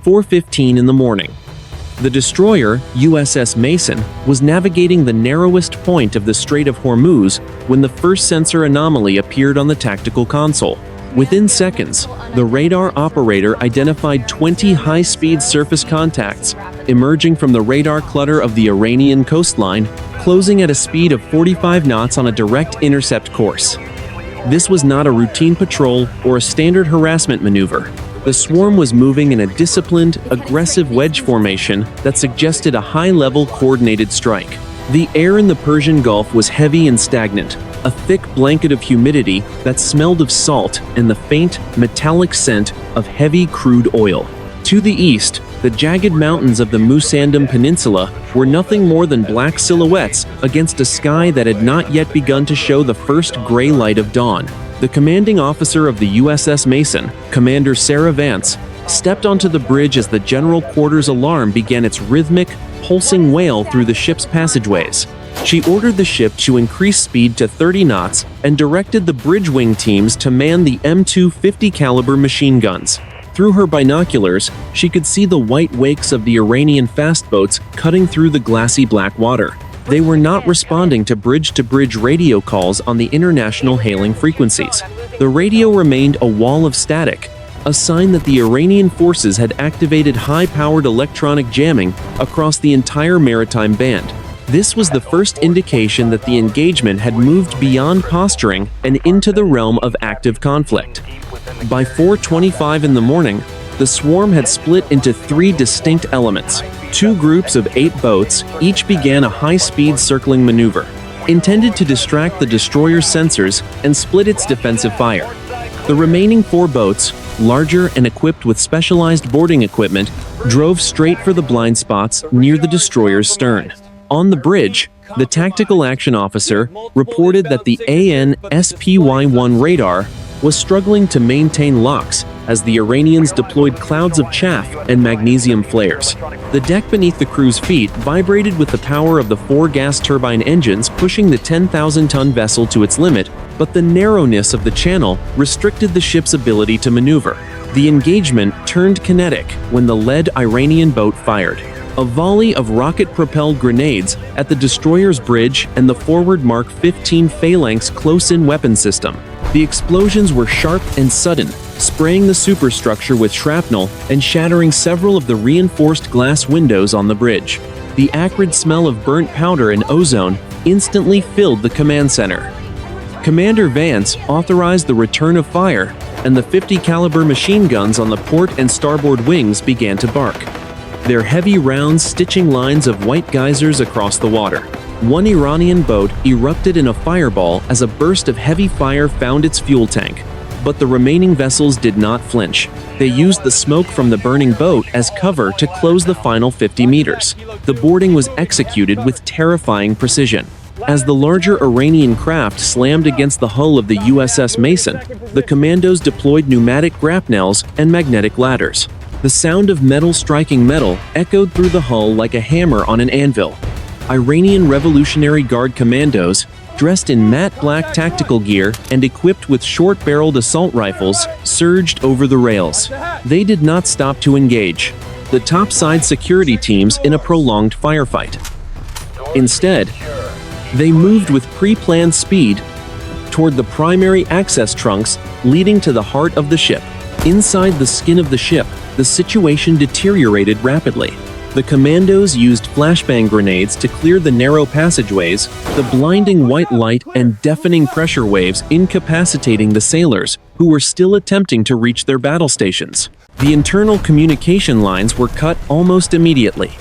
4:15 in the morning. The destroyer, USS Mason, was navigating the narrowest point of the Strait of Hormuz when the first sensor anomaly appeared on the tactical console. Within seconds, the radar operator identified 20 high-speed surface contacts emerging from the radar clutter of the Iranian coastline, closing at a speed of 45 knots on a direct intercept course. This was not a routine patrol or a standard harassment maneuver. The swarm was moving in a disciplined, aggressive wedge formation that suggested a high-level coordinated strike. The air in the Persian Gulf was heavy and stagnant, a thick blanket of humidity that smelled of salt and the faint, metallic scent of heavy crude oil. To the east, the jagged mountains of the Musandam Peninsula were nothing more than black silhouettes against a sky that had not yet begun to show the first gray light of dawn. The commanding officer of the USS Mason, Commander Sarah Vance, stepped onto the bridge as the general quarters alarm began its rhythmic, pulsing wail through the ship's passageways. She ordered the ship to increase speed to 30 knots and directed the bridge wing teams to man the M250 caliber machine guns. Through her binoculars, she could see the white wakes of the Iranian fast boats cutting through the glassy black water. They were not responding to bridge-to-bridge radio calls on the international hailing frequencies. The radio remained a wall of static, a sign that the Iranian forces had activated high-powered electronic jamming across the entire maritime band. This was the first indication that the engagement had moved beyond posturing and into the realm of active conflict. By 4:25 in the morning, the swarm had split into three distinct elements. Two groups of 8 boats each began a high-speed circling maneuver, intended to distract the destroyer's sensors and split its defensive fire. The remaining 4 boats, larger and equipped with specialized boarding equipment, drove straight for the blind spots near the destroyer's stern. On the bridge, the tactical action officer reported that the AN/SPY-1 radar was struggling to maintain locks as the Iranians deployed clouds of chaff and magnesium flares. The deck beneath the crew's feet vibrated with the power of the 4 gas turbine engines pushing the 10,000-ton vessel to its limit, but the narrowness of the channel restricted the ship's ability to maneuver. The engagement turned kinetic when the lead Iranian boat fired a volley of rocket-propelled grenades at the destroyer's bridge and the forward Mark 15 Phalanx close-in weapon system. The explosions were sharp and sudden, spraying the superstructure with shrapnel and shattering several of the reinforced glass windows on the bridge. The acrid smell of burnt powder and ozone instantly filled the command center. Commander Vance authorized the return of fire, and the 50 caliber machine guns on the port and starboard wings began to bark, their heavy rounds stitching lines of white geysers across the water. One Iranian boat erupted in a fireball as a burst of heavy fire found its fuel tank. But the remaining vessels did not flinch. They used the smoke from the burning boat as cover to close the final 50 meters. The boarding was executed with terrifying precision. As the larger Iranian craft slammed against the hull of the USS Mason, the commandos deployed pneumatic grapnels and magnetic ladders. The sound of metal striking metal echoed through the hull like a hammer on an anvil. Iranian Revolutionary Guard commandos, dressed in matte black tactical gear and equipped with short-barreled assault rifles, surged over the rails. They did not stop to engage the topside security teams in a prolonged firefight. Instead, they moved with pre-planned speed toward the primary access trunks leading to the heart of the ship. Inside the skin of the ship, the situation deteriorated rapidly. The commandos used flashbang grenades to clear the narrow passageways, the blinding white light and deafening pressure waves incapacitating the sailors who were still attempting to reach their battle stations. The internal communication lines were cut almost immediately.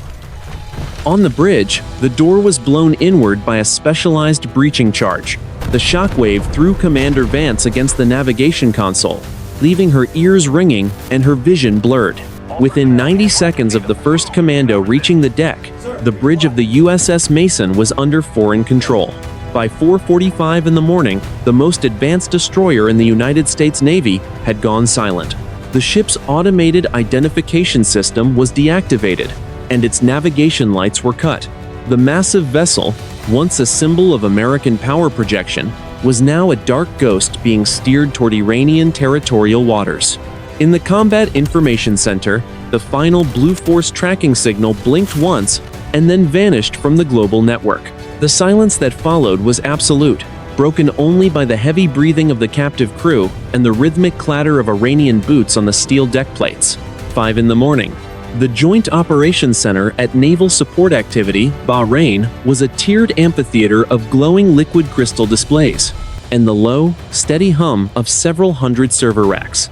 On the bridge, the door was blown inward by a specialized breaching charge. The shockwave threw Commander Vance against the navigation console, leaving her ears ringing and her vision blurred. Within 90 seconds of the first commando reaching the deck, the bridge of the USS Mason was under foreign control. By 4:45 in the morning, the most advanced destroyer in the United States Navy had gone silent. The ship's automated identification system was deactivated, and its navigation lights were cut. The massive vessel, once a symbol of American power projection, was now a dark ghost being steered toward Iranian territorial waters. In the Combat Information Center, the final Blue Force tracking signal blinked once and then vanished from the global network. The silence that followed was absolute, broken only by the heavy breathing of the captive crew and the rhythmic clatter of Iranian boots on the steel deck plates. 5 in the morning. The Joint Operations Center at Naval Support Activity, Bahrain, was a tiered amphitheater of glowing liquid crystal displays, and the low, steady hum of several hundred server racks.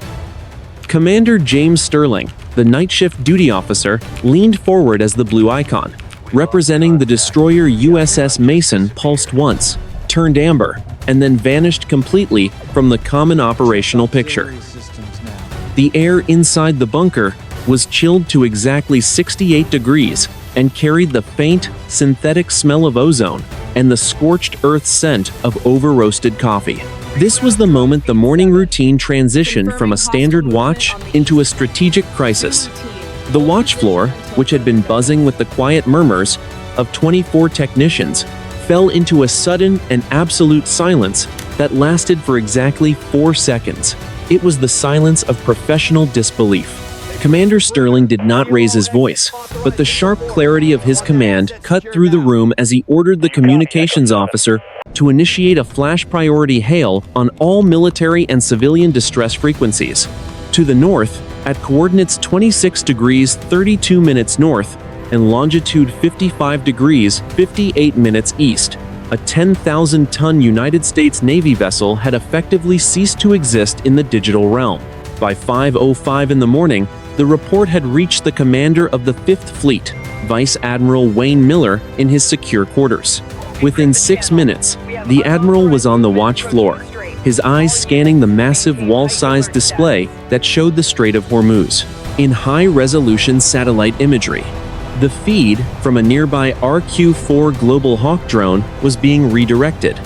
Commander James Sterling, the night shift duty officer, leaned forward as the blue icon, representing the destroyer USS Mason, pulsed once, turned amber, and then vanished completely from the common operational picture. The air inside the bunker was chilled to exactly 68 degrees and carried the faint, synthetic smell of ozone and the scorched earth scent of over-roasted coffee. This was the moment the morning routine transitioned from a standard watch into a strategic crisis. The watch floor, which had been buzzing with the quiet murmurs of 24 technicians, fell into a sudden and absolute silence that lasted for exactly 4 seconds. It was the silence of professional disbelief. Commander Sterling did not raise his voice, but the sharp clarity of his command cut through the room as he ordered the communications officer to initiate a flash priority hail on all military and civilian distress frequencies. To the north, at coordinates 26 degrees 32 minutes north and longitude 55 degrees 58 minutes east, a 10,000-ton United States Navy vessel had effectively ceased to exist in the digital realm. By 5:05 in the morning, the report had reached the commander of the 5th Fleet, Vice Admiral Wayne Miller, in his secure quarters. Within 6 minutes, the Admiral was on the watch floor, his eyes scanning the massive wall-sized display that showed the Strait of Hormuz in high-resolution satellite imagery. The feed from a nearby RQ-4 Global Hawk drone was being redirected,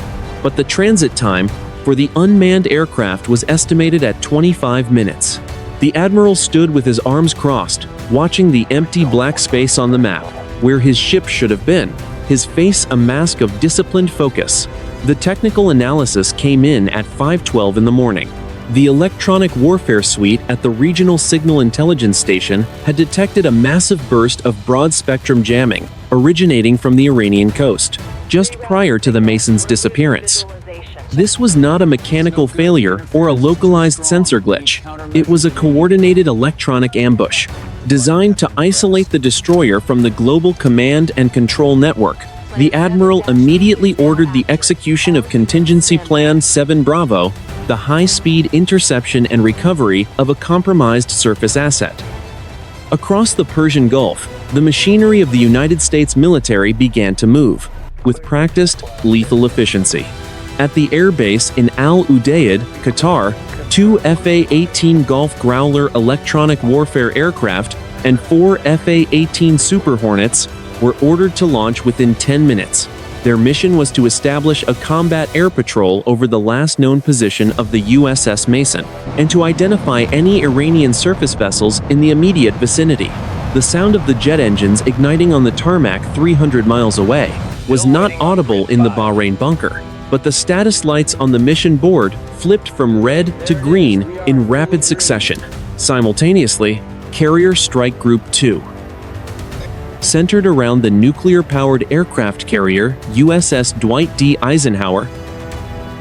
but the transit time for the unmanned aircraft was estimated at 25 minutes. The Admiral stood with his arms crossed, watching the empty black space on the map, where his ship should have been, his face a mask of disciplined focus. The technical analysis came in at 5:12 in the morning. The electronic warfare suite at the Regional Signal Intelligence Station had detected a massive burst of broad-spectrum jamming originating from the Iranian coast, just prior to the Mason's disappearance. This was not a mechanical failure or a localized sensor glitch. It was a coordinated electronic ambush, designed to isolate the destroyer from the global command and control network. The Admiral immediately ordered the execution of Contingency Plan 7 Bravo, the high-speed interception and recovery of a compromised surface asset. Across the Persian Gulf, the machinery of the United States military began to move, with practiced, lethal efficiency. At the airbase in Al Udeid, Qatar, 2 FA-18 Gulf Growler electronic warfare aircraft and 4 FA-18 Super Hornets were ordered to launch within 10 minutes. Their mission was to establish a combat air patrol over the last known position of the USS Mason and to identify any Iranian surface vessels in the immediate vicinity. The sound of the jet engines igniting on the tarmac 300 miles away was not audible in the Bahrain bunker, but the status lights on the mission board flipped from red to green in rapid succession. Simultaneously, Carrier Strike Group 2, centered around the nuclear-powered aircraft carrier USS Dwight D. Eisenhower,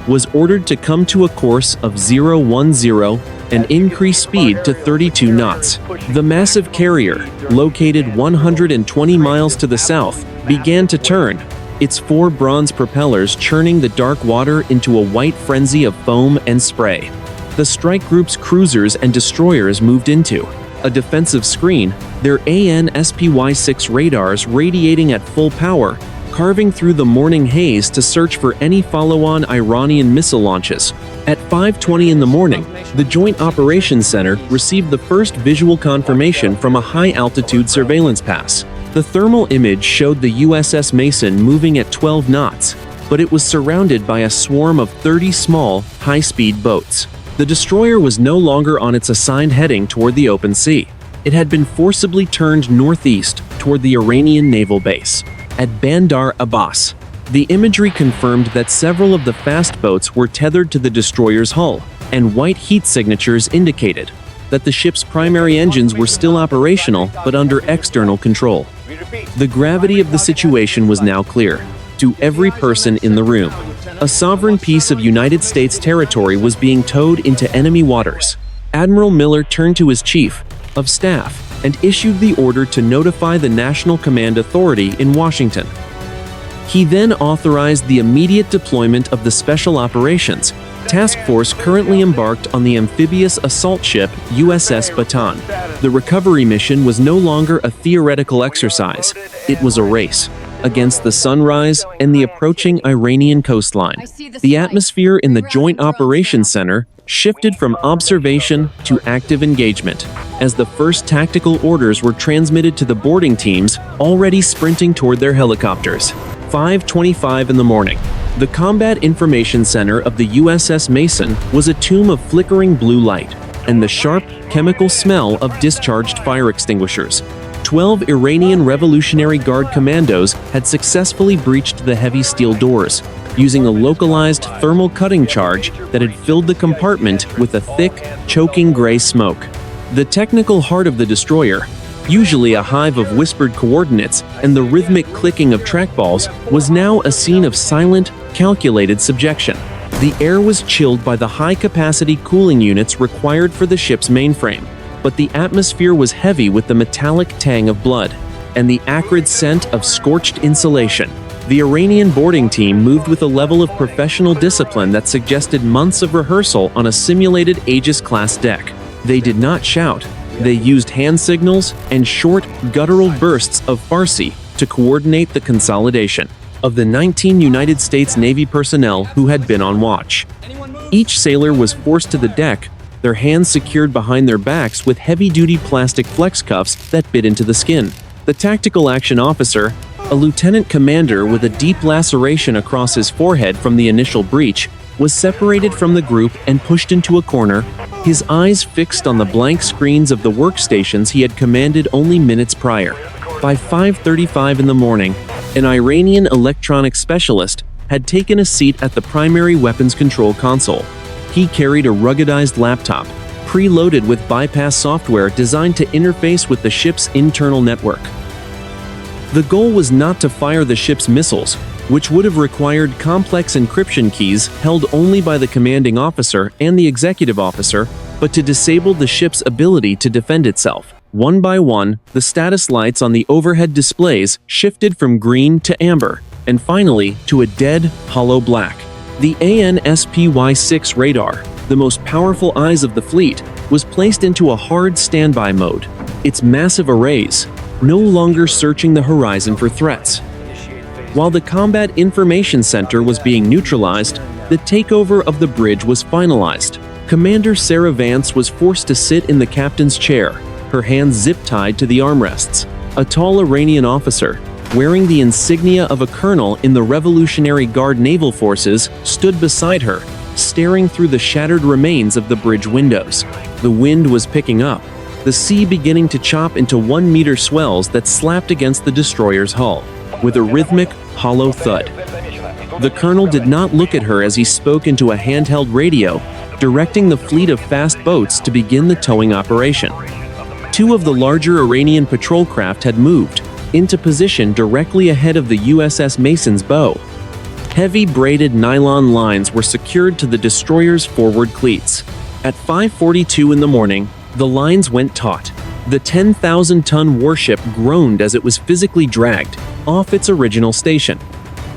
was ordered to come to a course of 010 and increase speed to 32 knots. The massive carrier, located 120 miles to the south, began to turn, its 4 bronze propellers churning the dark water into a white frenzy of foam and spray. The strike group's cruisers and destroyers moved into a defensive screen, their AN/SPY-6 radars radiating at full power, carving through the morning haze to search for any follow-on Iranian missile launches. At 5:20 in the morning, the Joint Operations Center received the first visual confirmation from a high-altitude surveillance pass. The thermal image showed the USS Mason moving at 12 knots, but it was surrounded by a swarm of 30 small, high-speed boats. The destroyer was no longer on its assigned heading toward the open sea. It had been forcibly turned northeast toward the Iranian naval base at Bandar Abbas. The imagery confirmed that several of the fast boats were tethered to the destroyer's hull, and white heat signatures indicated that the ship's primary engines were still operational but under external control. The gravity of the situation was now clear to every person in the room. A sovereign piece of United States territory was being towed into enemy waters. Admiral Miller turned to his chief of staff and issued the order to notify the National Command Authority in Washington. He then authorized the immediate deployment of the Special Operations Task Force currently embarked on the amphibious assault ship USS Bataan. The recovery mission was no longer a theoretical exercise. It was a race against the sunrise and the approaching Iranian coastline. The atmosphere in the Joint Operations Center shifted from observation to active engagement as the first tactical orders were transmitted to the boarding teams already sprinting toward their helicopters. 5:25 in the morning. The Combat Information Center of the USS Mason was a tomb of flickering blue light and the sharp, chemical smell of discharged fire extinguishers. 12 Iranian Revolutionary Guard commandos had successfully breached the heavy steel doors, using a localized thermal cutting charge that had filled the compartment with a thick, choking gray smoke. The technical heart of the destroyer, usually a hive of whispered coordinates and the rhythmic clicking of trackballs, was now a scene of silent, calculated subjection. The air was chilled by the high-capacity cooling units required for the ship's mainframe, but the atmosphere was heavy with the metallic tang of blood and the acrid scent of scorched insulation. The Iranian boarding team moved with a level of professional discipline that suggested months of rehearsal on a simulated Aegis-class deck. They did not shout. They used hand signals and short, guttural bursts of Farsi to coordinate the consolidation of the 19 United States Navy personnel who had been on watch. Each sailor was forced to the deck, their hands secured behind their backs with heavy-duty plastic flex cuffs that bit into the skin. The tactical action officer, a lieutenant commander with a deep laceration across his forehead from the initial breach, was separated from the group and pushed into a corner, his eyes fixed on the blank screens of the workstations he had commanded only minutes prior. By 5:35 in the morning, an Iranian electronics specialist had taken a seat at the primary weapons control console. He carried a ruggedized laptop, preloaded with bypass software designed to interface with the ship's internal network. The goal was not to fire the ship's missiles, which would have required complex encryption keys held only by the commanding officer and the executive officer, but to disable the ship's ability to defend itself. One by one, the status lights on the overhead displays shifted from green to amber, and finally to a dead, hollow black. The ANSPY-6 radar, the most powerful eyes of the fleet, was placed into a hard standby mode, its massive arrays no longer searching the horizon for threats. While the Combat Information Center was being neutralized, the takeover of the bridge was finalized. Commander Sarah Vance was forced to sit in the captain's chair, her hands zip-tied to the armrests. A tall Iranian officer, wearing the insignia of a colonel in the Revolutionary Guard Naval Forces, stood beside her, staring through the shattered remains of the bridge windows. The wind was picking up, the sea beginning to chop into 1-meter swells that slapped against the destroyer's hull, with a rhythmic, hollow thud. The colonel did not look at her as he spoke into a handheld radio, directing the fleet of fast boats to begin the towing operation. 2 of the larger Iranian patrol craft had moved into position directly ahead of the USS Mason's bow. Heavy braided nylon lines were secured to the destroyer's forward cleats. At 5:42 in the morning, the lines went taut. The 10,000-ton warship groaned as it was physically dragged off its original station.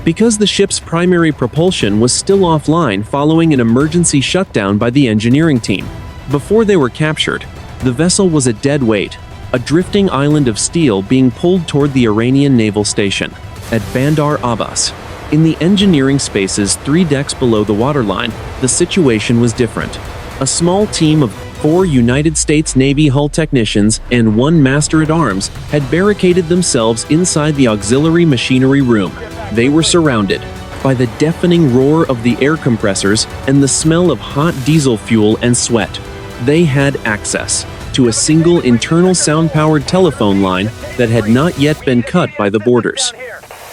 Because the ship's primary propulsion was still offline following an emergency shutdown by the engineering team. Before they were captured, the vessel was a dead weight, a drifting island of steel being pulled toward the Iranian naval station at Bandar Abbas. In the engineering spaces 3 decks below the waterline, the situation was different. A small team of 4 United States Navy hull technicians and 1 master-at-arms had barricaded themselves inside the auxiliary machinery room. They were surrounded by the deafening roar of the air compressors and the smell of hot diesel fuel and sweat. They had access to a single internal sound-powered telephone line that had not yet been cut by the boarders.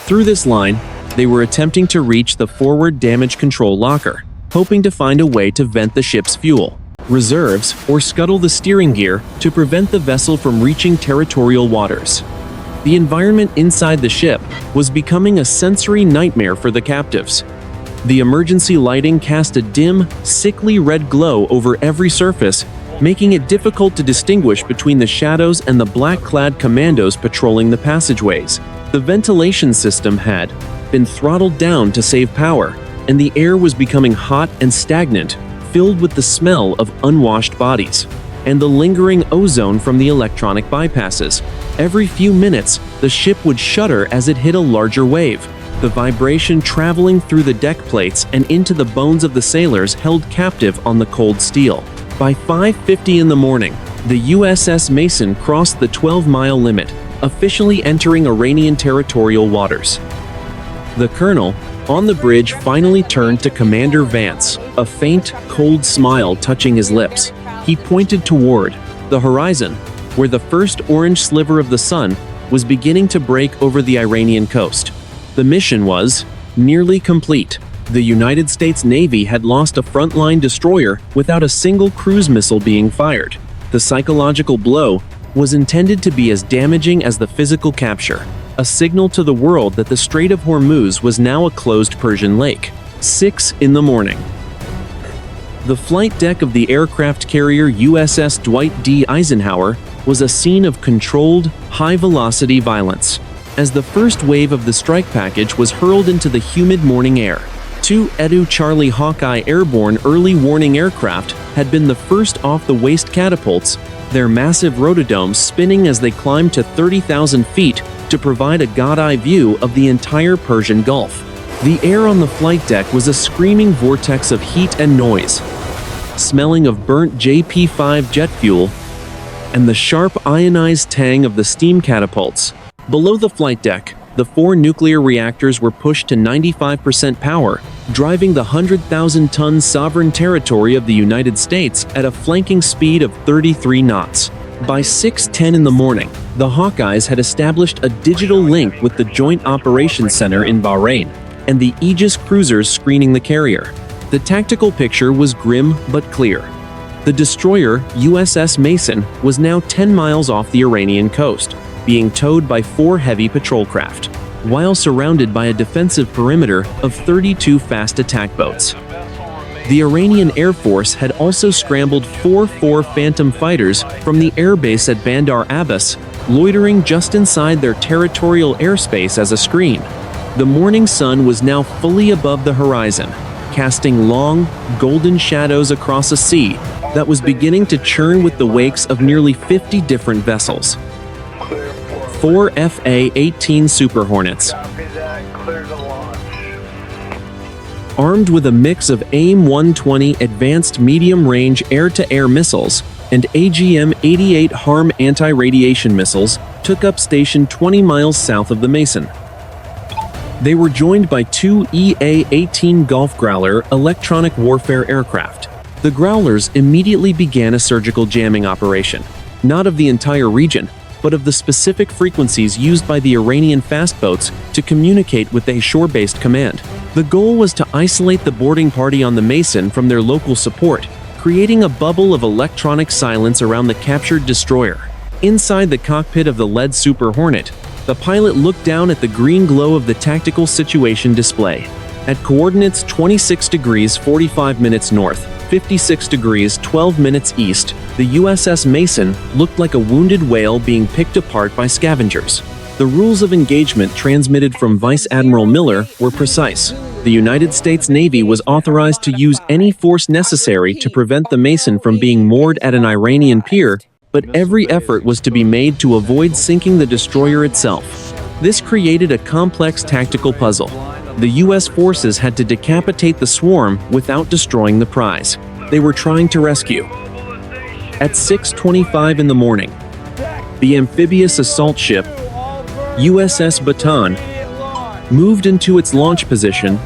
Through this line, they were attempting to reach the forward damage control locker, hoping to find a way to vent the ship's fuel. reserves, or scuttle the steering gear to prevent the vessel from reaching territorial waters. The environment inside the ship was becoming a sensory nightmare for the captives. The emergency lighting cast a dim, sickly red glow over every surface, making it difficult to distinguish between the shadows and the black-clad commandos patrolling the passageways. The ventilation system had been throttled down to save power, and the air was becoming hot and stagnant, filled with the smell of unwashed bodies and the lingering ozone from the electronic bypasses. Every few minutes, the ship would shudder as it hit a larger wave, the vibration traveling through the deck plates and into the bones of the sailors held captive on the cold steel. By 5:50 in the morning, the USS Mason crossed the 12-mile limit, officially entering Iranian territorial waters. The colonel, on the bridge, finally turned to Commander Vance, a faint, cold smile touching his lips. He pointed toward the horizon, where the first orange sliver of the sun was beginning to break over the Iranian coast. The mission was nearly complete. The United States Navy had lost a frontline destroyer without a single cruise missile being fired. The psychological blow was intended to be as damaging as the physical capture, a signal to the world that the Strait of Hormuz was now a closed Persian lake. 6 in the morning. The flight deck of the aircraft carrier USS Dwight D. Eisenhower was a scene of controlled, high-velocity violence. As the first wave of the strike package was hurled into the humid morning air, 2 Edu Charlie Hawkeye airborne early warning aircraft had been the first off the waist catapults, their massive rotodomes spinning as they climbed to 30,000 feet to provide a god-eye view of the entire Persian Gulf. The air on the flight deck was a screaming vortex of heat and noise, smelling of burnt JP-5 jet fuel and the sharp ionized tang of the steam catapults. Below the flight deck, the 4 nuclear reactors were pushed to 95% power, driving the 100,000-ton sovereign territory of the United States at a flanking speed of 33 knots. By 6:10 in the morning, the Hawkeyes had established a digital link with the Joint Operations Center in Bahrain and the Aegis cruisers screening the carrier. The tactical picture was grim but clear. The destroyer USS Mason was now 10 miles off the Iranian coast, being towed by 4 heavy patrol craft, while surrounded by a defensive perimeter of 32 fast attack boats. The Iranian Air Force had also scrambled 4 Phantom fighters from the airbase at Bandar Abbas, loitering just inside their territorial airspace as a screen. The morning sun was now fully above the horizon, casting long, golden shadows across a sea that was beginning to churn with the wakes of nearly 50 different vessels. 4 FA-18 Super Hornets, armed with a mix of AIM-120 advanced medium-range air-to-air missiles and AGM-88 HARM anti-radiation missiles, took up station 20 miles south of the Mason. They were joined by 2 EA-18 Gulf Growler electronic warfare aircraft. The Growlers immediately began a surgical jamming operation, not of the entire region, but of the specific frequencies used by the Iranian fast boats to communicate with a shore-based command. The goal was to isolate the boarding party on the Mason from their local support, creating a bubble of electronic silence around the captured destroyer. Inside the cockpit of the lead Super Hornet, the pilot looked down at the green glow of the tactical situation display. At coordinates 26 degrees 45 minutes north, 56 degrees 12 minutes east, the USS Mason looked like a wounded whale being picked apart by scavengers. The rules of engagement transmitted from Vice Admiral Miller were precise. The United States Navy was authorized to use any force necessary to prevent the Mason from being moored at an Iranian pier, but every effort was to be made to avoid sinking the destroyer itself. This created a complex tactical puzzle. The U.S. forces had to decapitate the swarm without destroying the prize they were trying to rescue. At 6:25 in the morning, the amphibious assault ship USS Baton moved into its launch position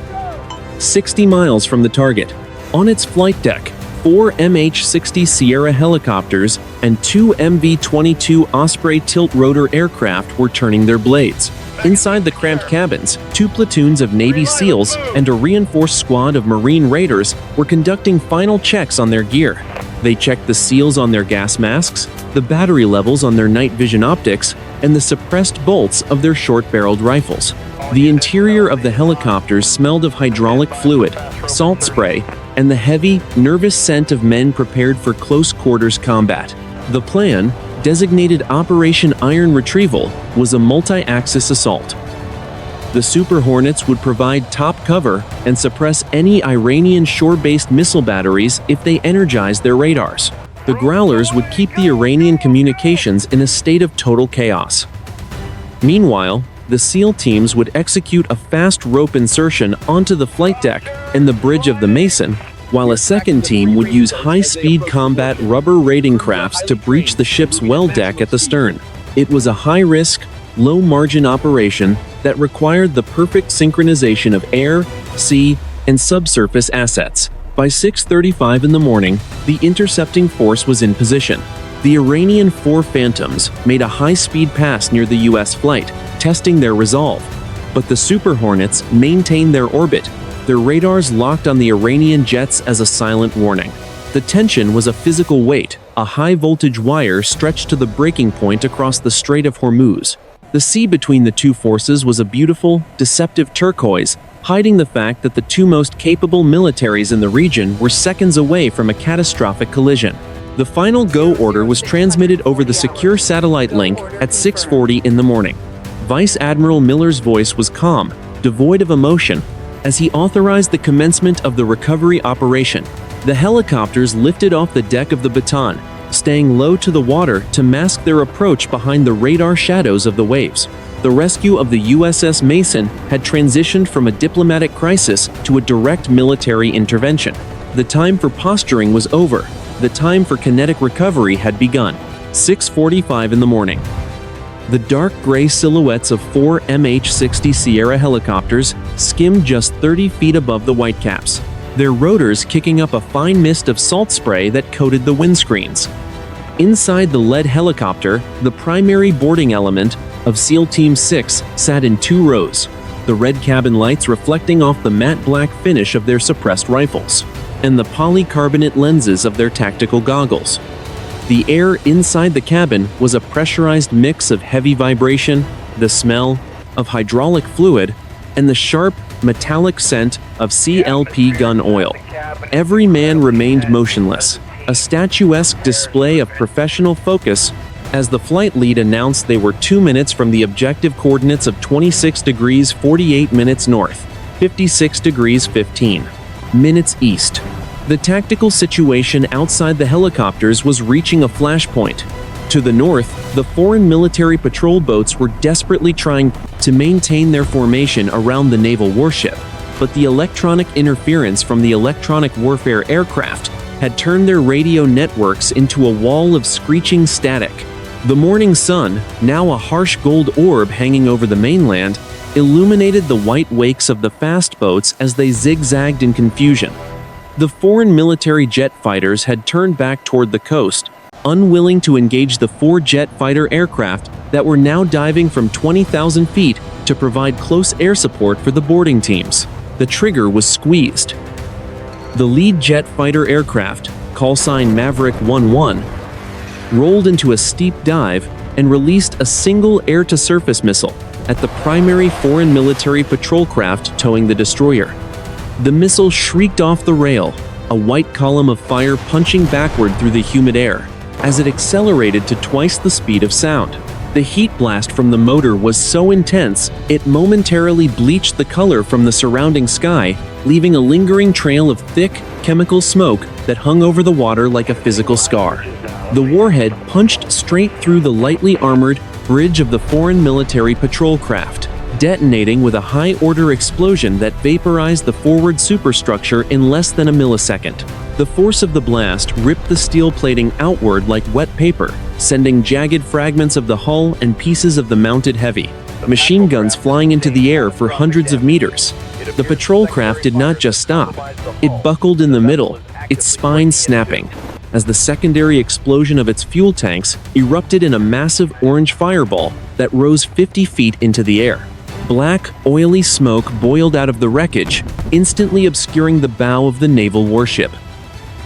60 miles from the target. On its flight deck, 4 MH-60 Sierra helicopters and 2 MV-22 Osprey tilt-rotor aircraft were turning their blades. Inside the cramped cabins, 2 platoons of Navy SEALs and a reinforced squad of Marine Raiders were conducting final checks on their gear. They checked the seals on their gas masks, the battery levels on their night vision optics, and the suppressed bolts of their short-barreled rifles. The interior of the helicopters smelled of hydraulic fluid, salt spray, and the heavy, nervous scent of men prepared for close-quarters combat. The plan, designated Operation Iron Retrieval, was a multi-axis assault. The Super Hornets would provide top cover and suppress any Iranian shore-based missile batteries if they energized their radars. The Growlers would keep the Iranian communications in a state of total chaos. Meanwhile, the SEAL teams would execute a fast rope insertion onto the flight deck and the bridge of the Mason, while a second team would use high-speed combat rubber raiding crafts to breach the ship's well deck at the stern. It was a high-risk, low-margin operation that required the perfect synchronization of air, sea, and subsurface assets. By 6:35 in the morning, the intercepting force was in position. The Iranian 4 Phantoms made a high-speed pass near the U.S. flight, testing their resolve. But the Super Hornets maintained their orbit, their radars locked on the Iranian jets as a silent warning. The tension was a physical weight, a high-voltage wire stretched to the breaking point across the Strait of Hormuz. The sea between the two forces was a beautiful, deceptive turquoise, hiding the fact that the two most capable militaries in the region were seconds away from a catastrophic collision. The final go order was transmitted over the secure satellite link at 6:40 in the morning. Vice Admiral Miller's voice was calm, devoid of emotion, as he authorized the commencement of the recovery operation. The helicopters lifted off the deck of the Baton, staying low to the water to mask their approach behind the radar shadows of the waves. The rescue of the USS Mason had transitioned from a diplomatic crisis to a direct military intervention. The time for posturing was over. The time for kinetic recovery had begun. 6:45 in the morning. The dark gray silhouettes of 4 MH-60 Sierra helicopters skimmed just 30 feet above the Whitecaps, their rotors kicking up a fine mist of salt spray that coated the windscreens. Inside the lead helicopter, the primary boarding element of SEAL Team 6 sat in 2 rows, the red cabin lights reflecting off the matte black finish of their suppressed rifles, and the polycarbonate lenses of their tactical goggles. The air inside the cabin was a pressurized mix of heavy vibration, the smell of hydraulic fluid, and the sharp, metallic scent of CLP gun oil. Every man remained motionless, a statuesque display of professional focus as the flight lead announced they were 2 minutes from the objective coordinates of 26 degrees 48 minutes north, 56 degrees 15 minutes east. The tactical situation outside the helicopters was reaching a flashpoint. To the north, the foreign military patrol boats were desperately trying to maintain their formation around the naval warship, but the electronic interference from the electronic warfare aircraft had turned their radio networks into a wall of screeching static. The morning sun, now a harsh gold orb hanging over the mainland, illuminated the white wakes of the fast boats as they zigzagged in confusion. The foreign military jet fighters had turned back toward the coast, unwilling to engage the 4 jet fighter aircraft that were now diving from 20,000 feet to provide close air support for the boarding teams. The trigger was squeezed. The lead jet fighter aircraft, callsign Maverick 11, rolled into a steep dive and released a single air-to-surface missile at the primary foreign military patrol craft towing the destroyer. The missile shrieked off the rail, a white column of fire punching backward through the humid air, as it accelerated to twice the speed of sound. The heat blast from the motor was so intense, it momentarily bleached the color from the surrounding sky, leaving a lingering trail of thick, chemical smoke that hung over the water like a physical scar. The warhead punched straight through the lightly armored bridge of the foreign military patrol craft, detonating with a high-order explosion that vaporized the forward superstructure in less than a millisecond. The force of the blast ripped the steel plating outward like wet paper, sending jagged fragments of the hull and pieces of the mounted heavy machine guns flying into the air for hundreds of meters. The patrol craft did not just stop. It buckled in the middle, its spine snapping, as the secondary explosion of its fuel tanks erupted in a massive orange fireball that rose 50 feet into the air. Black, oily smoke boiled out of the wreckage, instantly obscuring the bow of the naval warship.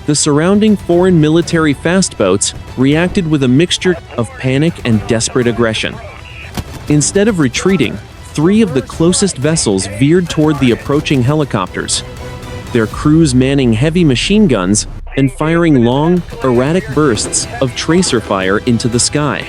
The surrounding foreign military fast boats reacted with a mixture of panic and desperate aggression. Instead of retreating, 3 of the closest vessels veered toward the approaching helicopters, their crews manning heavy machine guns and firing long, erratic bursts of tracer fire into the sky.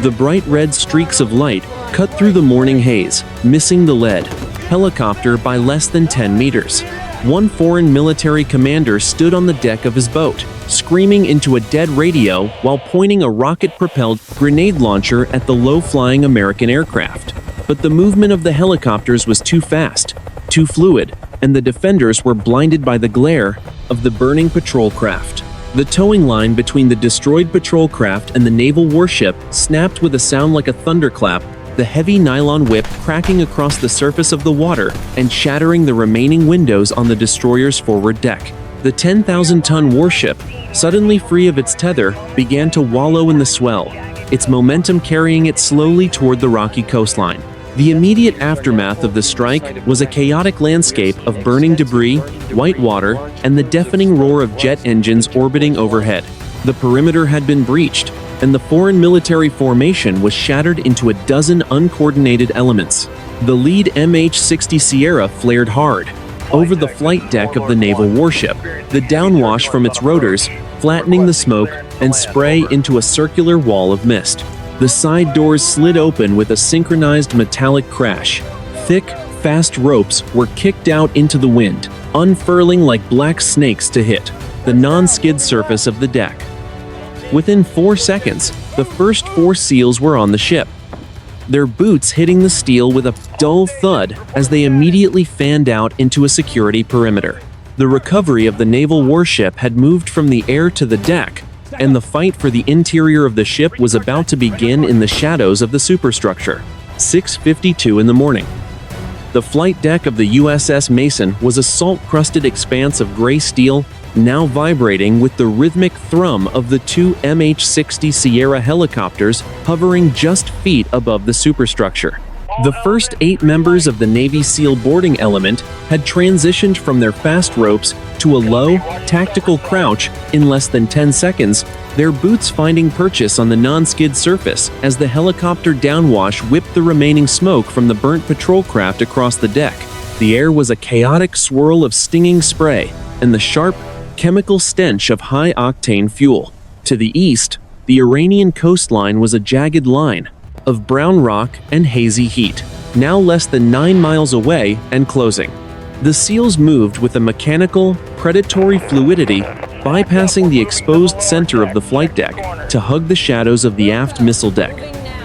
The bright red streaks of light cut through the morning haze, missing the lead helicopter by less than 10 meters. One foreign military commander stood on the deck of his boat, screaming into a dead radio while pointing a rocket-propelled grenade launcher at the low-flying American aircraft. But the movement of the helicopters was too fast, too fluid, and the defenders were blinded by the glare of the burning patrol craft. The towing line between the destroyed patrol craft and the naval warship snapped with a sound like a thunderclap, the heavy nylon whip cracking across the surface of the water and shattering the remaining windows on the destroyer's forward deck. The 10,000-ton warship, suddenly free of its tether, began to wallow in the swell, its momentum carrying it slowly toward the rocky coastline. The immediate aftermath of the strike was a chaotic landscape of burning debris, white water, and the deafening roar of jet engines orbiting overhead. The perimeter had been breached, and the foreign military formation was shattered into a dozen uncoordinated elements. The lead MH-60 Sierra flared hard over the flight deck of the naval warship, the downwash from its rotors flattening the smoke and spray into a circular wall of mist. The side doors slid open with a synchronized metallic crash. Thick, fast ropes were kicked out into the wind, unfurling like black snakes to hit the non-skid surface of the deck. Within 4 seconds, the first 4 SEALs were on the ship, their boots hitting the steel with a dull thud as they immediately fanned out into a security perimeter. The recovery of the naval warship had moved from the air to the deck, and the fight for the interior of the ship was about to begin in the shadows of the superstructure. 6:52 in the morning. The flight deck of the USS Mason was a salt-crusted expanse of gray steel, now vibrating with the rhythmic thrum of the 2 MH-60 Sierra helicopters hovering just feet above the superstructure. The first 8 members of the Navy SEAL boarding element had transitioned from their fast ropes to a low, tactical crouch in less than 10 seconds, their boots finding purchase on the non-skid surface as the helicopter downwash whipped the remaining smoke from the burnt patrol craft across the deck. The air was a chaotic swirl of stinging spray and the sharp, chemical stench of high-octane fuel. To the east, the Iranian coastline was a jagged line of brown rock and hazy heat, now less than 9 miles away and closing. The SEALs moved with a mechanical, predatory fluidity, bypassing the exposed center of the flight deck to hug the shadows of the aft missile deck.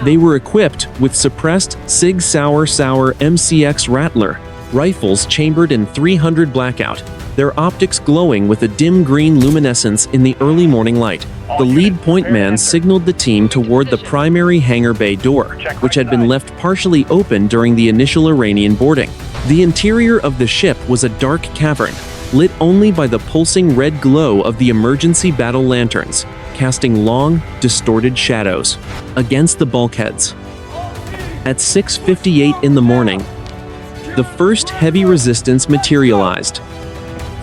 They were equipped with suppressed Sig Sauer MCX Rattler rifles chambered in .300 blackout, their optics glowing with a dim green luminescence in the early morning light. The lead point man signaled the team toward the primary hangar bay door, which had been left partially open during the initial Iranian boarding. The interior of the ship was a dark cavern, lit only by the pulsing red glow of the emergency battle lanterns, casting long, distorted shadows against the bulkheads. At 6:58 in the morning, the first heavy resistance materialized.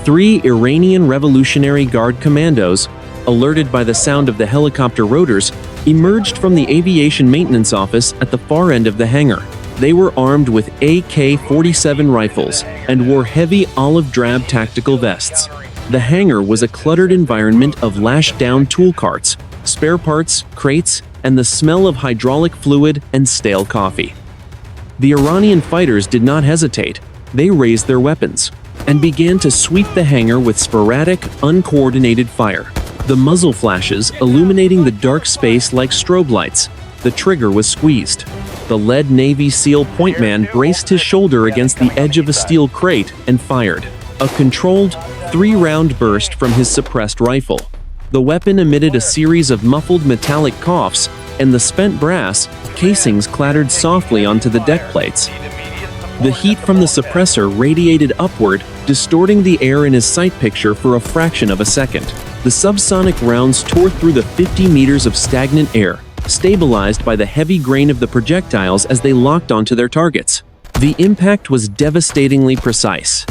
3 Iranian Revolutionary Guard commandos, alerted by the sound of the helicopter rotors, emerged from the aviation maintenance office at the far end of the hangar. They were armed with AK-47 rifles and wore heavy olive-drab tactical vests. The hangar was a cluttered environment of lashed-down tool carts, spare parts, crates, and the smell of hydraulic fluid and stale coffee. The Iranian fighters did not hesitate. They raised their weapons and began to sweep the hangar with sporadic, uncoordinated fire. The muzzle flashes illuminating the dark space like strobe lights. The trigger was squeezed. The lead Navy SEAL pointman braced his shoulder against the edge of a steel crate and fired a controlled, 3-round burst from his suppressed rifle. The weapon emitted a series of muffled metallic coughs, and the spent brass casings clattered softly onto the deck plates. The heat from the suppressor radiated upward, distorting the air in his sight picture for a fraction of a second. The subsonic rounds tore through the 50 meters of stagnant air, stabilized by the heavy grain of the projectiles as they locked onto their targets. The impact was devastatingly precise.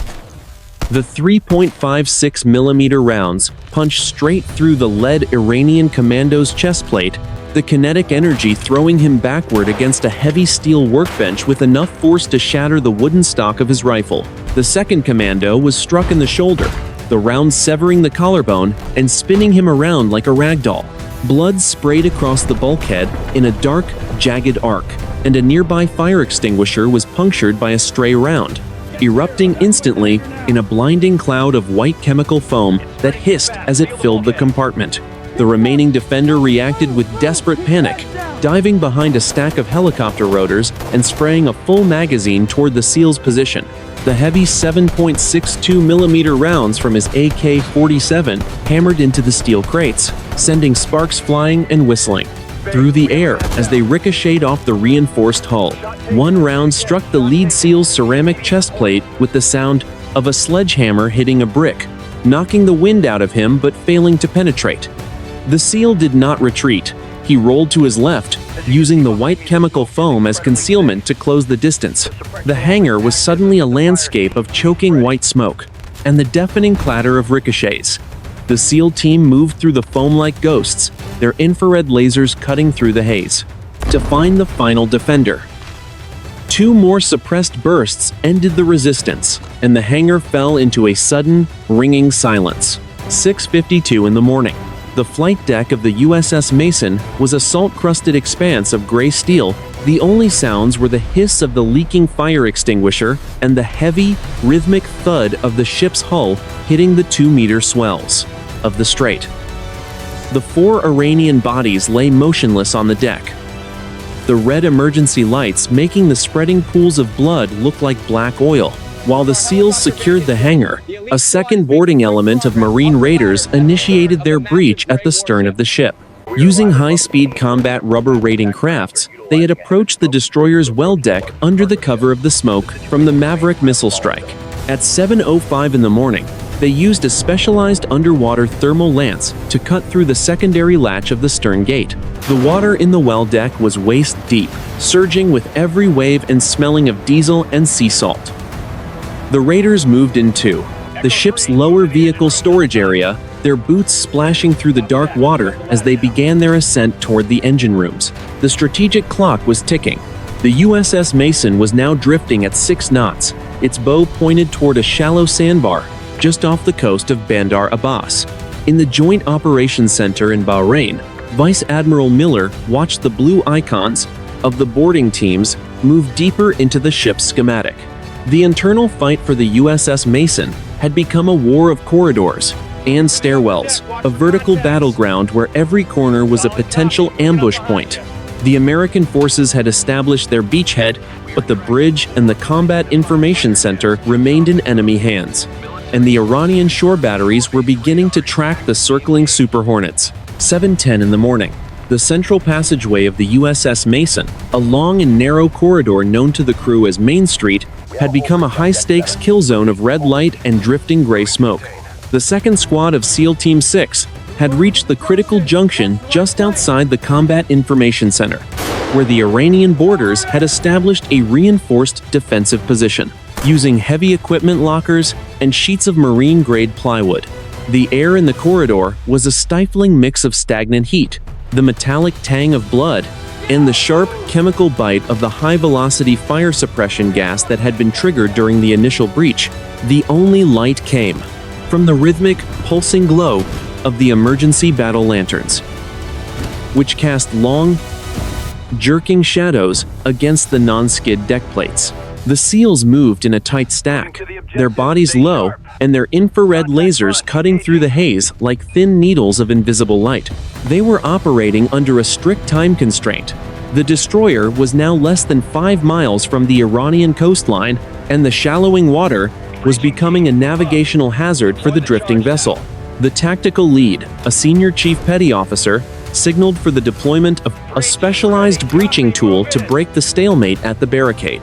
The 3.56mm rounds punched straight through the lead Iranian commando's chest plate, the kinetic energy throwing him backward against a heavy steel workbench with enough force to shatter the wooden stock of his rifle. The second commando was struck in the shoulder, the round severing the collarbone and spinning him around like a rag doll. Blood sprayed across the bulkhead in a dark, jagged arc, and a nearby fire extinguisher was punctured by a stray round, erupting instantly in a blinding cloud of white chemical foam that hissed as it filled the compartment. The remaining defender reacted with desperate panic, diving behind a stack of helicopter rotors and spraying a full magazine toward the SEAL's position. The heavy 7.62mm rounds from his AK-47 hammered into the steel crates, sending sparks flying and whistling through the air as they ricocheted off the reinforced hull. One round struck the lead SEAL's ceramic chest plate with the sound of a sledgehammer hitting a brick, knocking the wind out of him but failing to penetrate. The SEAL did not retreat. He rolled to his left, using the white chemical foam as concealment to close the distance. The hangar was suddenly a landscape of choking white smoke and the deafening clatter of ricochets. The SEAL team moved through the foam like ghosts, their infrared lasers cutting through the haze, to find the final defender. Two more suppressed bursts ended the resistance, and the hangar fell into a sudden, ringing silence. 6:52 in the morning. The flight deck of the USS Mason was a salt-crusted expanse of gray steel. The only sounds were the hiss of the leaking fire extinguisher and the heavy, rhythmic thud of the ship's hull hitting the 2-meter swells of the strait. The 4 Iranian bodies lay motionless on the deck, the red emergency lights making the spreading pools of blood look like black oil. While the SEALs secured the hangar, a second boarding element of Marine raiders initiated their breach at the stern of the ship. Using high-speed combat rubber raiding crafts, they had approached the destroyer's well deck under the cover of the smoke from the Maverick missile strike. At 7:05 in the morning, they used a specialized underwater thermal lance to cut through the secondary latch of the stern gate. The water in the well deck was waist-deep, surging with every wave and smelling of diesel and sea salt. The raiders moved into the ship's lower vehicle storage area, their boots splashing through the dark water as they began their ascent toward the engine rooms. The strategic clock was ticking. The USS Mason was now drifting at 6 knots, its bow pointed toward a shallow sandbar just off the coast of Bandar Abbas. In the Joint Operations Center in Bahrain, Vice Admiral Miller watched the blue icons of the boarding teams move deeper into the ship's schematic. The internal fight for the USS Mason had become a war of corridors and stairwells, a vertical battleground where every corner was a potential ambush point. The American forces had established their beachhead, but the bridge and the Combat Information Center remained in enemy hands, and the Iranian shore batteries were beginning to track the circling Super Hornets. 7:10 in the morning. The central passageway of the USS Mason, a long and narrow corridor known to the crew as Main Street, had become a high-stakes kill zone of red light and drifting gray smoke. The second squad of SEAL Team 6 had reached the critical junction just outside the Combat Information Center, where the Iranian boarders had established a reinforced defensive position, using heavy equipment lockers and sheets of marine-grade plywood. The air in the corridor was a stifling mix of stagnant heat, the metallic tang of blood, and the sharp chemical bite of the high-velocity fire suppression gas that had been triggered during the initial breach. The only light came from the rhythmic, pulsing glow of the emergency battle lanterns, which cast long, jerking shadows against the non-skid deck plates. The SEALs moved in a tight stack, their bodies low and their infrared lasers cutting through the haze like thin needles of invisible light. They were operating under a strict time constraint. The destroyer was now less than 5 miles from the Iranian coastline, and the shallowing water was becoming a navigational hazard for the drifting vessel. The tactical lead, a senior chief petty officer, signaled for the deployment of a specialized breaching tool to break the stalemate at the barricade.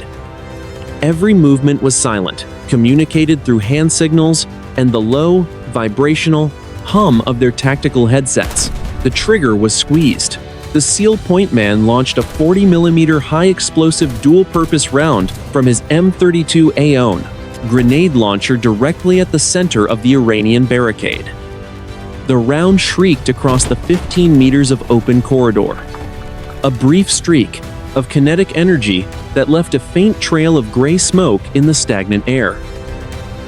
Every movement was silent, communicated through hand signals and the low, vibrational hum of their tactical headsets. The trigger was squeezed. The SEAL point man launched a 40mm high-explosive dual-purpose round from his M32 Aoun, grenade launcher directly at the center of the Iranian barricade. The round shrieked across the 15 meters of open corridor. A brief streak of kinetic energy that left a faint trail of gray smoke in the stagnant air.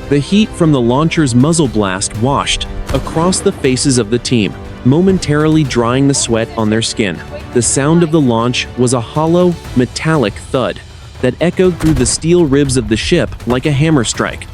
The heat from the launcher's muzzle blast washed across the faces of the team, momentarily drying the sweat on their skin. The sound of the launch was a hollow, metallic thud that echoed through the steel ribs of the ship like a hammer strike.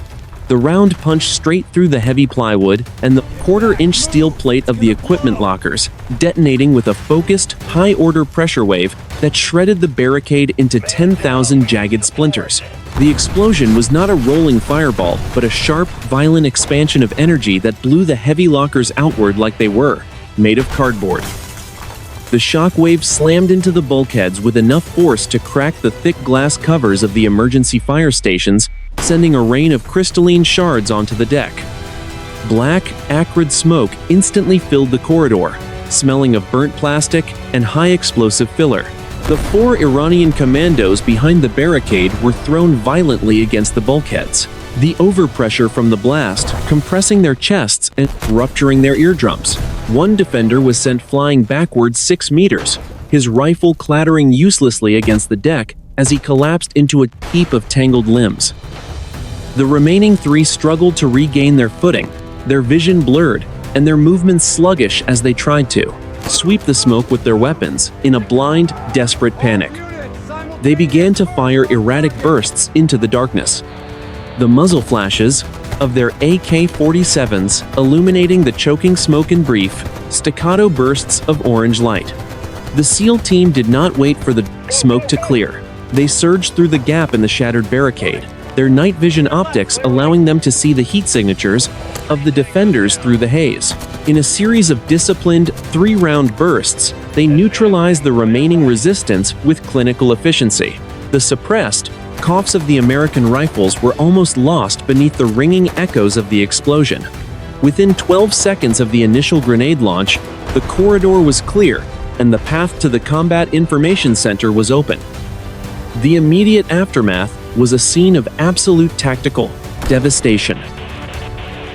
The round punched straight through the heavy plywood and the quarter-inch steel plate of the equipment lockers, detonating with a focused, high-order pressure wave that shredded the barricade into 10,000 jagged splinters. The explosion was not a rolling fireball, but a sharp, violent expansion of energy that blew the heavy lockers outward like they were made of cardboard. The shock wave slammed into the bulkheads with enough force to crack the thick glass covers of the emergency fire stations, sending a rain of crystalline shards onto the deck. Black, acrid smoke instantly filled the corridor, smelling of burnt plastic and high-explosive filler. The 4 Iranian commandos behind the barricade were thrown violently against the bulkheads, the overpressure from the blast compressing their chests and rupturing their eardrums. One defender was sent flying backwards 6 meters, his rifle clattering uselessly against the deck as he collapsed into a heap of tangled limbs. The remaining 3 struggled to regain their footing, their vision blurred, and their movements sluggish as they tried to sweep the smoke with their weapons in a blind, desperate panic. They began to fire erratic bursts into the darkness, the muzzle flashes of their AK-47s illuminating the choking smoke in brief, staccato bursts of orange light. The SEAL team did not wait for the smoke to clear. They surged through the gap in the shattered barricade, their night vision optics allowing them to see the heat signatures of the defenders through the haze. In a series of disciplined 3-round bursts, they neutralized the remaining resistance with clinical efficiency. The suppressed coughs of the American rifles were almost lost beneath the ringing echoes of the explosion. Within 12 seconds of the initial grenade launch, the corridor was clear and the path to the Combat Information Center was open. The immediate aftermath was a scene of absolute tactical devastation.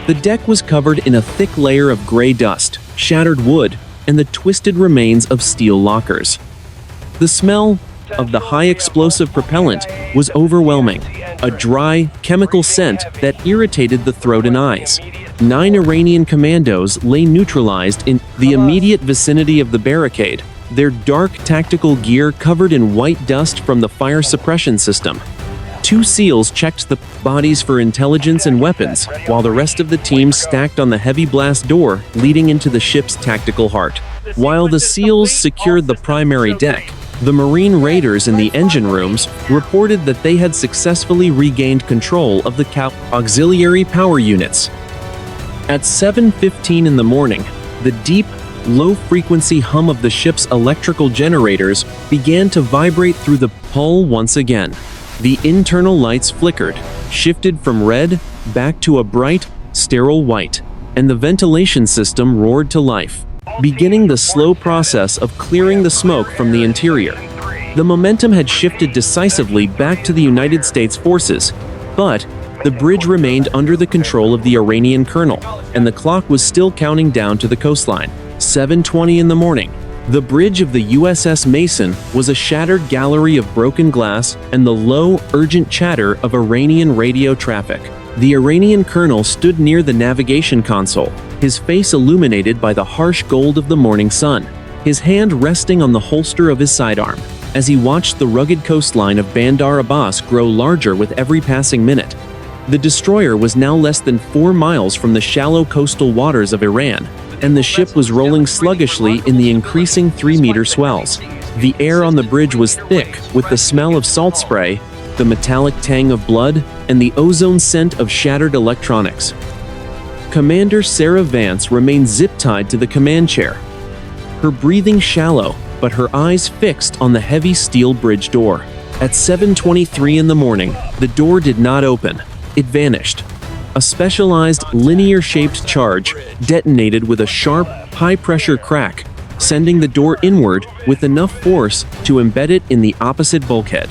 The deck was covered in a thick layer of gray dust, shattered wood, and the twisted remains of steel lockers. The smell of the high explosive propellant was overwhelming, a dry, chemical scent that irritated the throat and eyes. 9 Iranian commandos lay neutralized in the immediate vicinity of the barricade, their dark tactical gear covered in white dust from the fire suppression system. 2 SEALs checked the bodies for intelligence and weapons, while the rest of the team stacked on the heavy blast door leading into the ship's tactical heart. While the SEALs secured the primary deck, the Marine raiders in the engine rooms reported that they had successfully regained control of the auxiliary power units. At 7:15 in the morning, the deep, low-frequency hum of the ship's electrical generators began to vibrate through the hull once again. The internal lights flickered, shifted from red back to a bright, sterile white, and the ventilation system roared to life, beginning the slow process of clearing the smoke from the interior. The momentum had shifted decisively back to the United States forces, but the bridge remained under the control of the Iranian colonel, and the clock was still counting down to the coastline. 7:20 in the morning. The bridge of the USS Mason was a shattered gallery of broken glass and the low, urgent chatter of Iranian radio traffic. The Iranian colonel stood near the navigation console, his face illuminated by the harsh gold of the morning sun, his hand resting on the holster of his sidearm, as he watched the rugged coastline of Bandar Abbas grow larger with every passing minute. The destroyer was now less than 4 miles from the shallow coastal waters of Iran, and the ship was rolling sluggishly in the increasing 3-meter swells. The air on the bridge was thick with the smell of salt spray, the metallic tang of blood, and the ozone scent of shattered electronics. Commander Sarah Vance remained zip-tied to the command chair, her breathing shallow, but her eyes fixed on the heavy steel bridge door. At 7:23 in the morning, the door did not open. It vanished. A specialized, linear-shaped charge detonated with a sharp, high-pressure crack, sending the door inward with enough force to embed it in the opposite bulkhead.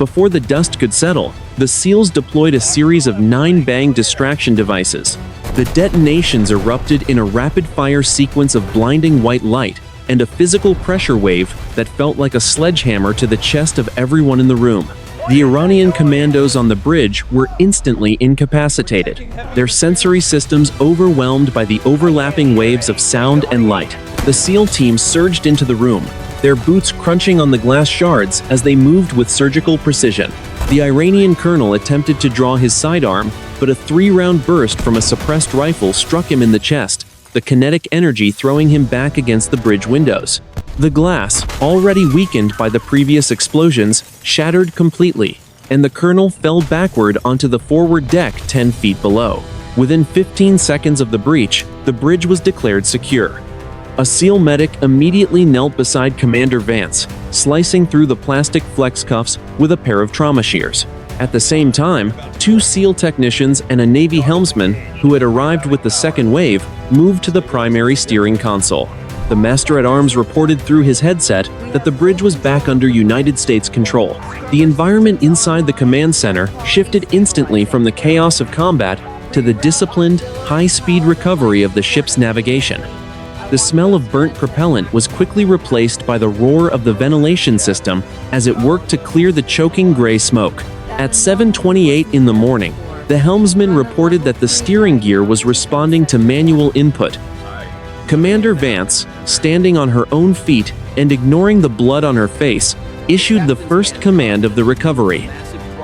Before the dust could settle, the SEALs deployed a series of 9-bang distraction devices. The detonations erupted in a rapid-fire sequence of blinding white light and a physical pressure wave that felt like a sledgehammer to the chest of everyone in the room. The Iranian commandos on the bridge were instantly incapacitated, their sensory systems overwhelmed by the overlapping waves of sound and light. The SEAL team surged into the room, their boots crunching on the glass shards as they moved with surgical precision. The Iranian colonel attempted to draw his sidearm, but a 3-round burst from a suppressed rifle struck him in the chest, the kinetic energy throwing him back against the bridge windows. The glass, already weakened by the previous explosions, shattered completely, and the colonel fell backward onto the forward deck 10 feet below. Within 15 seconds of the breach, the bridge was declared secure. A SEAL medic immediately knelt beside Commander Vance, slicing through the plastic flex cuffs with a pair of trauma shears. At the same time, 2 SEAL technicians and a Navy helmsman, who had arrived with the second wave, moved to the primary steering console. The Master-at-Arms reported through his headset that the bridge was back under United States control. The environment inside the command center shifted instantly from the chaos of combat to the disciplined, high-speed recovery of the ship's navigation. The smell of burnt propellant was quickly replaced by the roar of the ventilation system as it worked to clear the choking gray smoke. At 7:28 in the morning, the helmsman reported that the steering gear was responding to manual input. Commander Vance, standing on her own feet and ignoring the blood on her face, issued the first command of the recovery.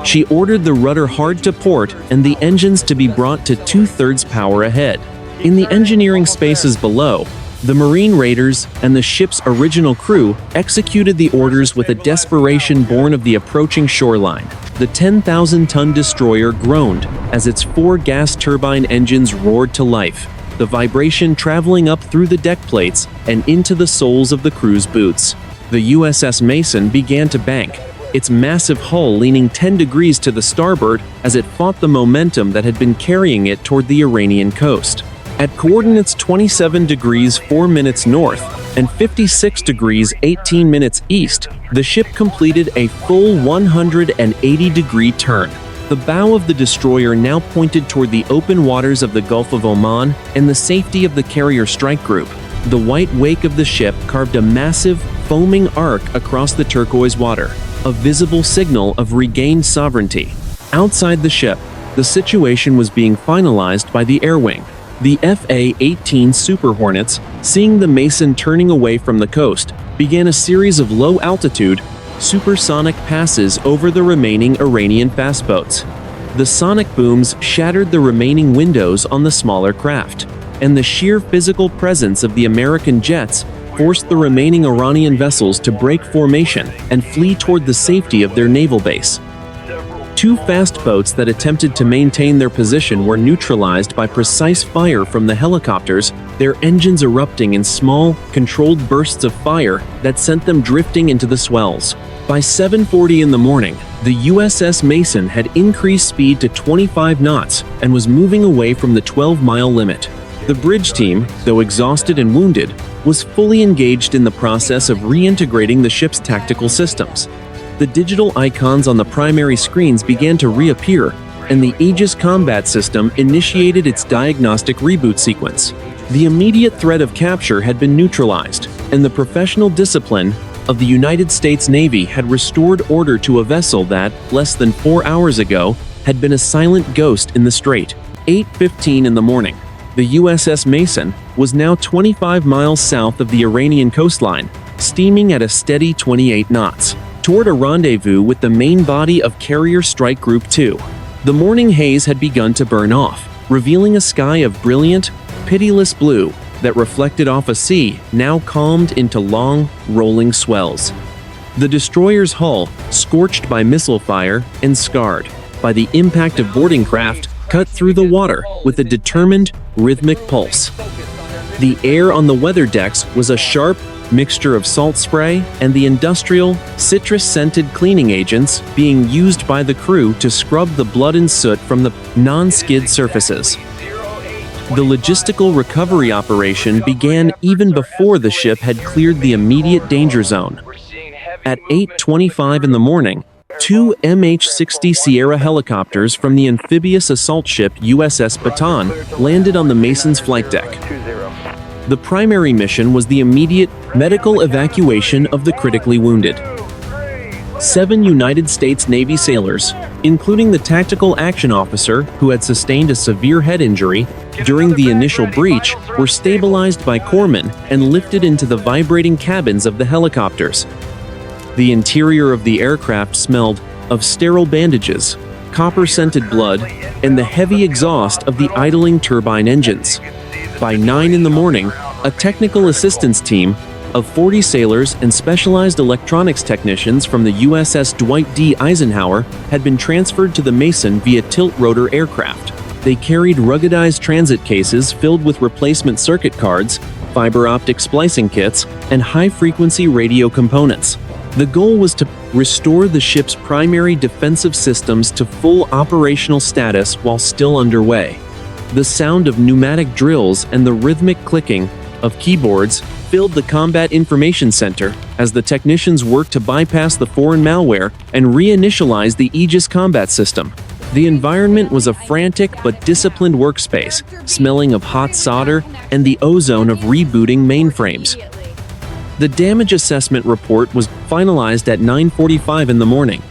She ordered the rudder hard to port and the engines to be brought to 2/3 power ahead. In the engineering spaces below, the Marine raiders and the ship's original crew executed the orders with a desperation born of the approaching shoreline. The 10,000-ton destroyer groaned as its 4 gas turbine engines roared to life, the vibration traveling up through the deck plates and into the soles of the crew's boots. The USS Mason began to bank, its massive hull leaning 10 degrees to the starboard as it fought the momentum that had been carrying it toward the Iranian coast. At coordinates 27 degrees 4 minutes north and 56 degrees 18 minutes east, the ship completed a full 180-degree turn. The bow of the destroyer now pointed toward the open waters of the Gulf of Oman and the safety of the carrier strike group. The white wake of the ship carved a massive, foaming arc across the turquoise water, a visible signal of regained sovereignty. Outside the ship, the situation was being finalized by the air wing. The FA-18 Super Hornets, seeing the Mason turning away from the coast, began a series of low-altitude, supersonic passes over the remaining Iranian fastboats. The sonic booms shattered the remaining windows on the smaller craft, and the sheer physical presence of the American jets forced the remaining Iranian vessels to break formation and flee toward the safety of their naval base. 2 fast boats that attempted to maintain their position were neutralized by precise fire from the helicopters, their engines erupting in small, controlled bursts of fire that sent them drifting into the swells. By 7:40 in the morning, the USS Mason had increased speed to 25 knots and was moving away from the 12-mile limit. The bridge team, though exhausted and wounded, was fully engaged in the process of reintegrating the ship's tactical systems. The digital icons on the primary screens began to reappear, and the Aegis combat system initiated its diagnostic reboot sequence. The immediate threat of capture had been neutralized, and the professional discipline of the United States Navy had restored order to a vessel that, less than 4 hours ago, had been a silent ghost in the strait. 8:15 in the morning, the USS Mason was now 25 miles south of the Iranian coastline, steaming at a steady 28 knots. Toward a rendezvous with the main body of Carrier Strike Group 2. The morning haze had begun to burn off, revealing a sky of brilliant, pitiless blue that reflected off a sea now calmed into long, rolling swells. The destroyer's hull, scorched by missile fire and scarred by the impact of boarding craft, cut through the water with a determined, rhythmic pulse. The air on the weather decks was a sharp mixture of salt spray and the industrial, citrus-scented cleaning agents being used by the crew to scrub the blood and soot from the non-skid surfaces. The logistical recovery operation began even before the ship had cleared the immediate danger zone. At 8:25 in the morning, Two MH-60 Sierra helicopters from the amphibious assault ship USS Baton landed on the Mason's flight deck. The primary mission was the immediate medical evacuation of the critically wounded. 7 United States Navy sailors, including the tactical action officer who had sustained a severe head injury during the initial breach, were stabilized by corpsmen and lifted into the vibrating cabins of the helicopters. The interior of the aircraft smelled of sterile bandages, copper-scented blood, and the heavy exhaust of the idling turbine engines. By 9 in the morning, a technical assistance team of 40 sailors and specialized electronics technicians from the USS Dwight D. Eisenhower had been transferred to the Mason via tilt-rotor aircraft. They carried ruggedized transit cases filled with replacement circuit cards, fiber optic splicing kits, and high-frequency radio components. The goal was to restore the ship's primary defensive systems to full operational status while still underway. The sound of pneumatic drills and the rhythmic clicking of keyboards filled the Combat Information Center as the technicians worked to bypass the foreign malware and reinitialize the Aegis combat system. The environment was a frantic but disciplined workspace, smelling of hot solder and the ozone of rebooting mainframes. The damage assessment report was finalized at 9:45 in the morning.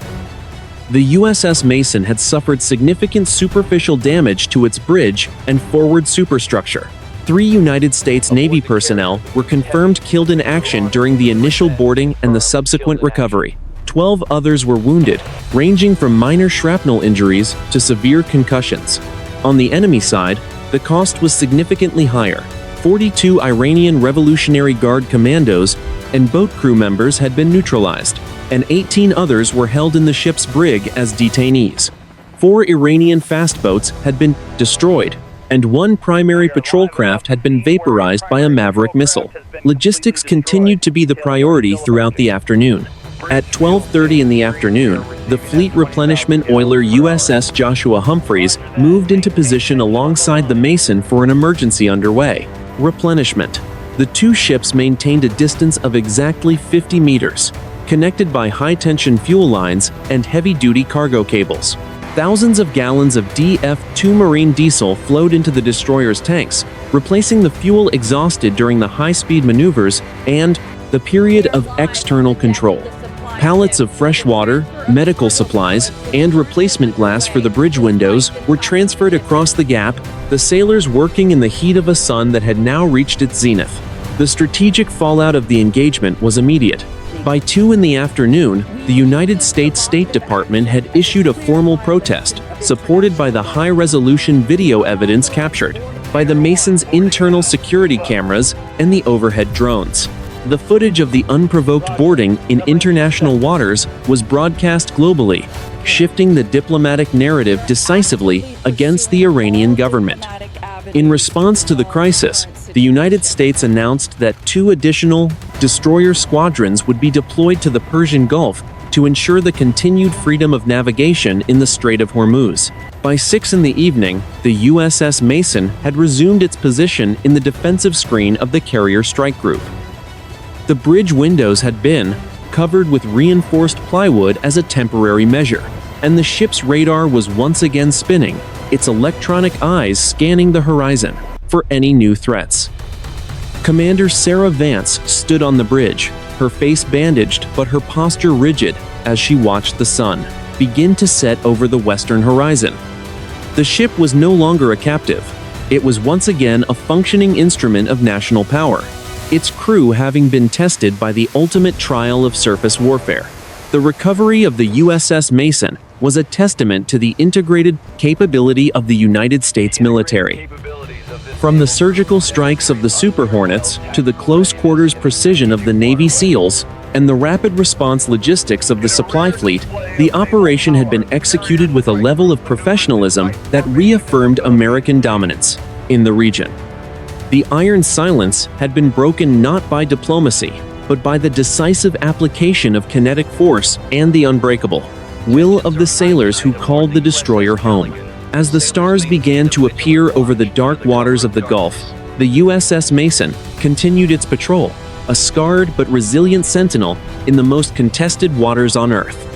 The USS Mason had suffered significant superficial damage to its bridge and forward superstructure. 3 United States Navy personnel were confirmed killed in action during the initial boarding and the subsequent recovery. 12 others were wounded, ranging from minor shrapnel injuries to severe concussions. On the enemy side, the cost was significantly higher. 42 Iranian Revolutionary Guard commandos and boat crew members had been neutralized, and 18 others were held in the ship's brig as detainees. 4 Iranian fast boats had been destroyed, and 1 primary patrol craft had been vaporized by a Maverick missile. Logistics continued to be the priority throughout the afternoon. At 12:30 in the afternoon, the fleet replenishment oiler USS Joshua Humphreys moved into position alongside the Mason for an emergency underway. Replenishment. The 2 ships maintained a distance of exactly 50 meters, connected by high-tension fuel lines and heavy-duty cargo cables. Thousands of gallons of DF2 marine diesel flowed into the destroyer's tanks, replacing the fuel exhausted during the high-speed maneuvers and the period of external control. Pallets of fresh water, medical supplies, and replacement glass for the bridge windows were transferred across the gap, the sailors working in the heat of a sun that had now reached its zenith. The strategic fallout of the engagement was immediate. By 2 in the afternoon, the United States State Department had issued a formal protest, supported by the high-resolution video evidence captured by the Mason's internal security cameras and the overhead drones. The footage of the unprovoked boarding in international waters was broadcast globally, shifting the diplomatic narrative decisively against the Iranian government. In response to the crisis, the United States announced that 2 additional destroyer squadrons would be deployed to the Persian Gulf to ensure the continued freedom of navigation in the Strait of Hormuz. By 6 in the evening, the USS Mason had resumed its position in the defensive screen of the carrier strike group. The bridge windows had been covered with reinforced plywood as a temporary measure, and the ship's radar was once again spinning, its electronic eyes scanning the horizon for any new threats. Commander Sarah Vance stood on the bridge, her face bandaged but her posture rigid as she watched the sun begin to set over the western horizon. The ship was no longer a captive. It was once again a functioning instrument of national power, its crew having been tested by the ultimate trial of surface warfare. The recovery of the USS Mason was a testament to the integrated capability of the United States military. From the surgical strikes of the Super Hornets to the close-quarters precision of the Navy SEALs and the rapid response logistics of the supply fleet, the operation had been executed with a level of professionalism that reaffirmed American dominance in the region. The iron silence had been broken not by diplomacy, but by the decisive application of kinetic force and the unbreakable will of the sailors who called the destroyer home. As the stars began to appear over the dark waters of the Gulf, the USS Mason continued its patrol, a scarred but resilient sentinel in the most contested waters on Earth.